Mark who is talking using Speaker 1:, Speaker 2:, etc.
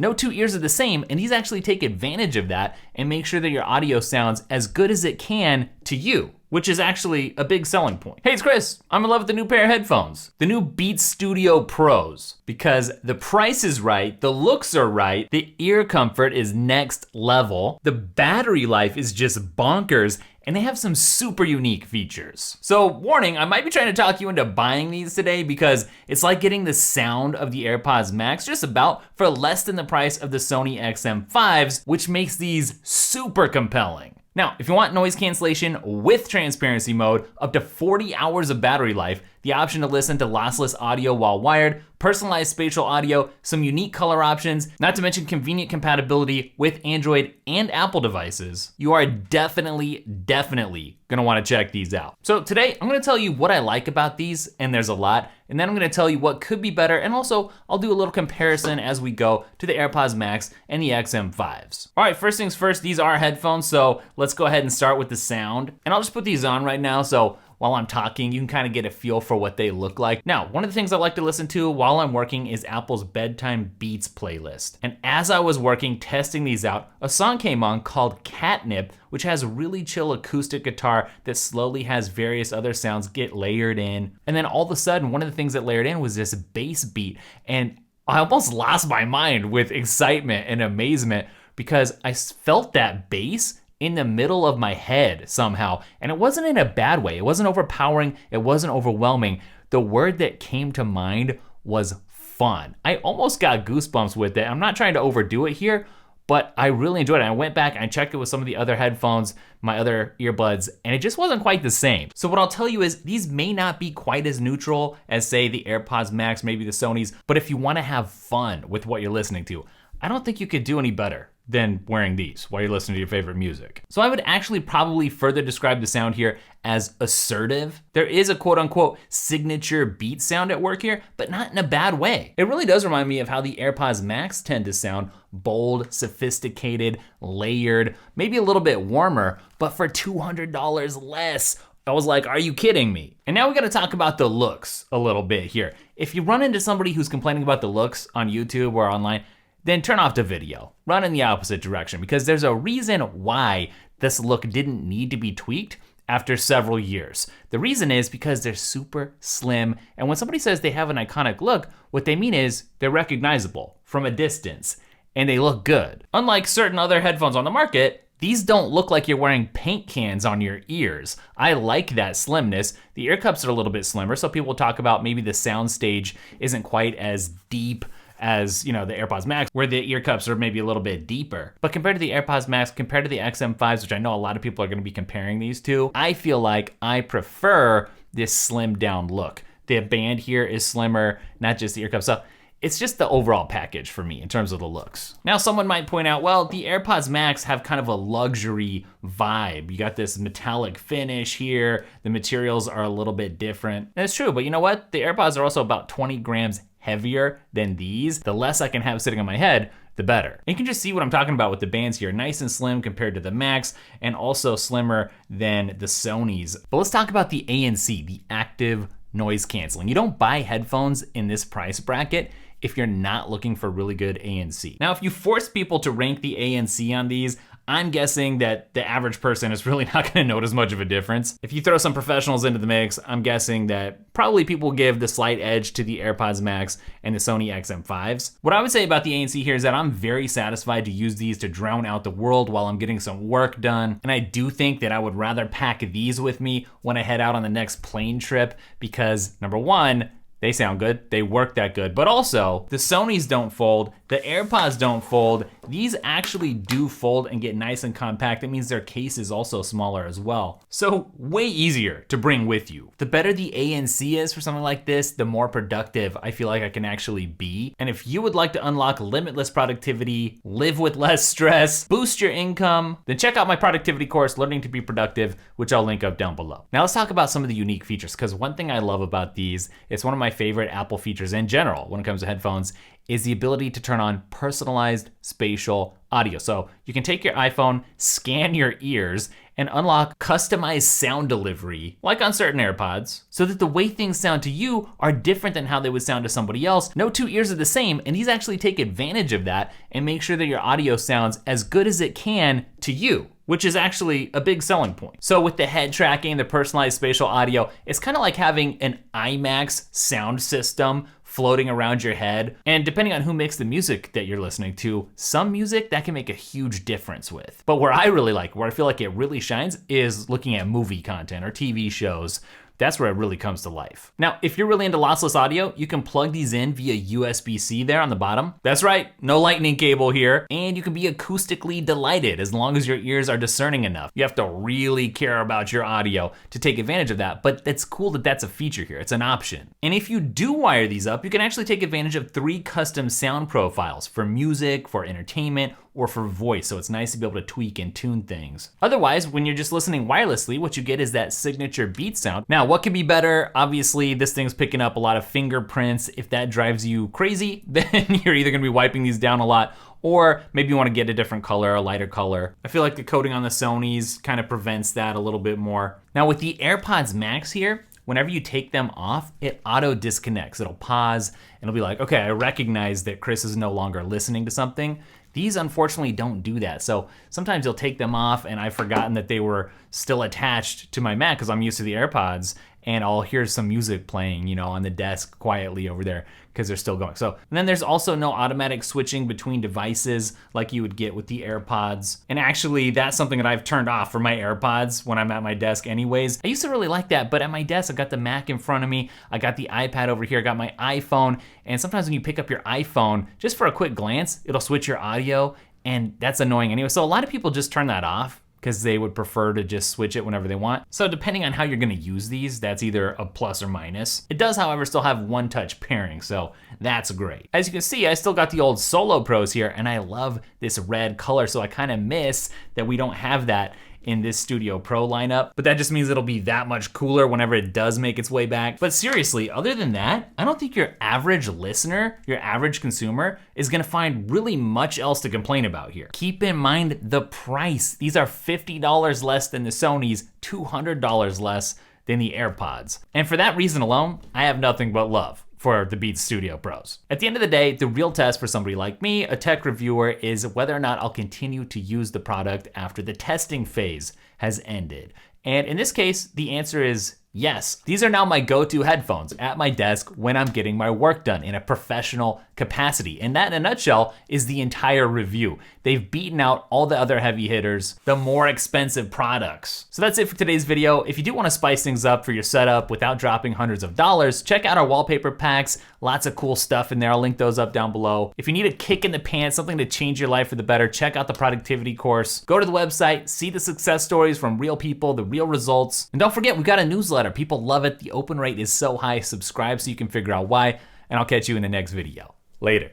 Speaker 1: No two ears are the same, and these actually take advantage of that and make sure that your audio sounds as good as it can to you, which is actually a big selling point. Hey, it's Chris. I'm in love with the new pair of headphones, the new Beats Studio Pros, because the price is right, the looks are right, the ear comfort is next level, the battery life is just bonkers, and they have some super unique features. So warning, I might be trying to talk you into buying these today because it's like getting the sound of the AirPods Max just about for less than the price of the Sony XM5s, which makes these super compelling. Now, if you want noise cancellation with transparency mode, up to 40 hours of battery life, the option to listen to lossless audio while wired, personalized spatial audio, some unique color options, not to mention convenient compatibility with Android and Apple devices, you are definitely gonna wanna check these out. So today, I'm gonna tell you what I like about these, and there's a lot, and then I'm gonna tell you what could be better, and also I'll do a little comparison as we go to the AirPods Max and the XM5s. All right, first things first, these are headphones, so let's go ahead and start with the sound. And I'll just put these on right now, so while I'm talking, you can kind of get a feel for what they look like. Now, one of the things I like to listen to while I'm working is Apple's Bedtime Beats playlist. And as I was working, testing these out, a song came on called Catnip, which has really chill acoustic guitar that slowly has various other sounds get layered in. And then all of a sudden, one of the things that layered in was this bass beat. And I almost lost my mind with excitement and amazement because I felt that bass in the middle of my head somehow. And it wasn't in a bad way. It wasn't overpowering. It wasn't overwhelming. The word that came to mind was fun. I almost got goosebumps with it. I'm not trying to overdo it here, but I really enjoyed it. I went back and I checked it with some of the other headphones, my other earbuds, and it just wasn't quite the same. So what I'll tell you is these may not be quite as neutral as say the AirPods Max, maybe the Sonys, but if you wanna have fun with what you're listening to, I don't think you could do any better than wearing these while you're listening to your favorite music. So I would actually probably further describe the sound here as assertive. There is a quote unquote signature beat sound at work here, but not in a bad way. It really does remind me of how the AirPods Max tend to sound: bold, sophisticated, layered, maybe a little bit warmer, but for $200 less. I was like, are you kidding me? And now we gotta talk about the looks a little bit here. If you run into somebody who's complaining about the looks on YouTube or online, then turn off the video. Run in the opposite direction, because there's a reason why this look didn't need to be tweaked after several years. The reason is because they're super slim, and when somebody says they have an iconic look, what they mean is they're recognizable from a distance, and they look good. Unlike certain other headphones on the market, these don't look like you're wearing paint cans on your ears. I like that slimness. The ear cups are a little bit slimmer, so people talk about maybe the sound stage isn't quite as deep as, you know, the AirPods Max, where the ear cups are maybe a little bit deeper. But compared to the AirPods Max, compared to the XM5s, which I know a lot of people are gonna be comparing these to, I feel like I prefer this slimmed down look. The band here is slimmer, not just the ear cups. So it's just the overall package for me in terms of the looks. Now, someone might point out, well, the AirPods Max have kind of a luxury vibe. You got this metallic finish here. The materials are a little bit different. That's true, but you know what? The AirPods are also about 20 grams heavier than these. The less I can have sitting on my head, the better. And you can just see what I'm talking about with the bands here. Nice and slim compared to the Max, and also slimmer than the Sonys. But let's talk about the ANC, the active noise canceling. You don't buy headphones in this price bracket if you're not looking for really good ANC. Now, if you force people to rank the ANC on these, I'm guessing that the average person is really not gonna notice much of a difference. If you throw some professionals into the mix, I'm guessing that probably people give the slight edge to the AirPods Max and the Sony XM5s. What I would say about the ANC here is that I'm very satisfied to use these to drown out the world while I'm getting some work done. And I do think that I would rather pack these with me when I head out on the next plane trip because, number one, they sound good, they work that good, but also the Sonys don't fold, the AirPods don't fold. These actually do fold and get nice and compact. That means their case is also smaller as well. So way easier to bring with you. The better the ANC is for something like this, the more productive I feel like I can actually be. And if you would like to unlock limitless productivity, live with less stress, boost your income, then check out my productivity course, Learning to Be Productive, which I'll link up down below. Now let's talk about some of the unique features, because one thing I love about these, it's one of my favorite Apple features in general when it comes to headphones, is the ability to turn on personalized spatial audio. So you can take your iPhone, scan your ears, and unlock customized sound delivery, like on certain AirPods, so that the way things sound to you are different than how they would sound to somebody else. No two ears are the same, and these actually take advantage of that and make sure that your audio sounds as good as it can to you, which is actually a big selling point. So with the head tracking, the personalized spatial audio, it's kind of like having an IMAX sound system floating around your head. And depending on who makes the music that you're listening to, some music that can make a huge difference with. But where I really like, where I feel like it really shines is looking at movie content or TV shows. That's where it really comes to life. Now, if you're really into lossless audio, you can plug these in via USB-C there on the bottom. That's right, no lightning cable here. And you can be acoustically delighted as long as your ears are discerning enough. You have to really care about your audio to take advantage of that, but it's cool that that's a feature here, it's an option. And if you do wire these up, you can actually take advantage of 3 custom sound profiles for music, for entertainment, or for voice, so it's nice to be able to tweak and tune things. Otherwise, when you're just listening wirelessly, what you get is that signature beat sound. Now, what could be better? Obviously, this thing's picking up a lot of fingerprints. If that drives you crazy, then you're either gonna be wiping these down a lot, or maybe you wanna get a different color, a lighter color. I feel like the coating on the Sonys kind of prevents that a little bit more. Now with the AirPods Max here, whenever you take them off, it auto disconnects. It'll pause and it'll be like, okay, I recognize that Chris is no longer listening to something. These unfortunately don't do that. So sometimes you'll take them off and I've forgotten that they were still attached to my Mac because I'm used to the AirPods, and I'll hear some music playing, you know, on the desk quietly over there because they're still going. So, and then there's also no automatic switching between devices like you would get with the AirPods. And actually that's something that I've turned off for my AirPods when I'm at my desk anyways. I used to really like that, but at my desk, I've got the Mac in front of me, I got the iPad over here, I got my iPhone, and sometimes when you pick up your iPhone, just for a quick glance, it'll switch your audio, and that's annoying anyway. So a lot of people just turn that off because they would prefer to just switch it whenever they want. So depending on how you're gonna use these, that's either a plus or minus. It does, however, still have one-touch pairing, so that's great. As you can see, I still got the old Solo Pros here, and I love this red color, so I kinda miss that we don't have that in this Studio Pro lineup, but that just means it'll be that much cooler whenever it does make its way back. But seriously, other than that, I don't think your average listener, your average consumer, is gonna find really much else to complain about here. Keep in mind the price. These are $50 less than the Sony's, $200 less than the AirPods. And for that reason alone, I have nothing but love for the Beats Studio Pros. At the end of the day, the real test for somebody like me, a tech reviewer, is whether or not I'll continue to use the product after the testing phase has ended. And in this case, the answer is yes. These are now my go-to headphones at my desk when I'm getting my work done in a professional capacity. And that, in a nutshell, is the entire review. They've beaten out all the other heavy hitters, the more expensive products. So that's it for today's video. If you do want to spice things up for your setup without dropping hundreds of dollars, check out our wallpaper packs. Lots of cool stuff in there. I'll link those up down below. If you need a kick in the pants, something to change your life for the better, check out the productivity course. Go to the website, see the success stories from real people, the real results. And don't forget, we've got a newsletter. People love it. The open rate is so high. Subscribe so you can figure out why. And I'll catch you in the next video. Later.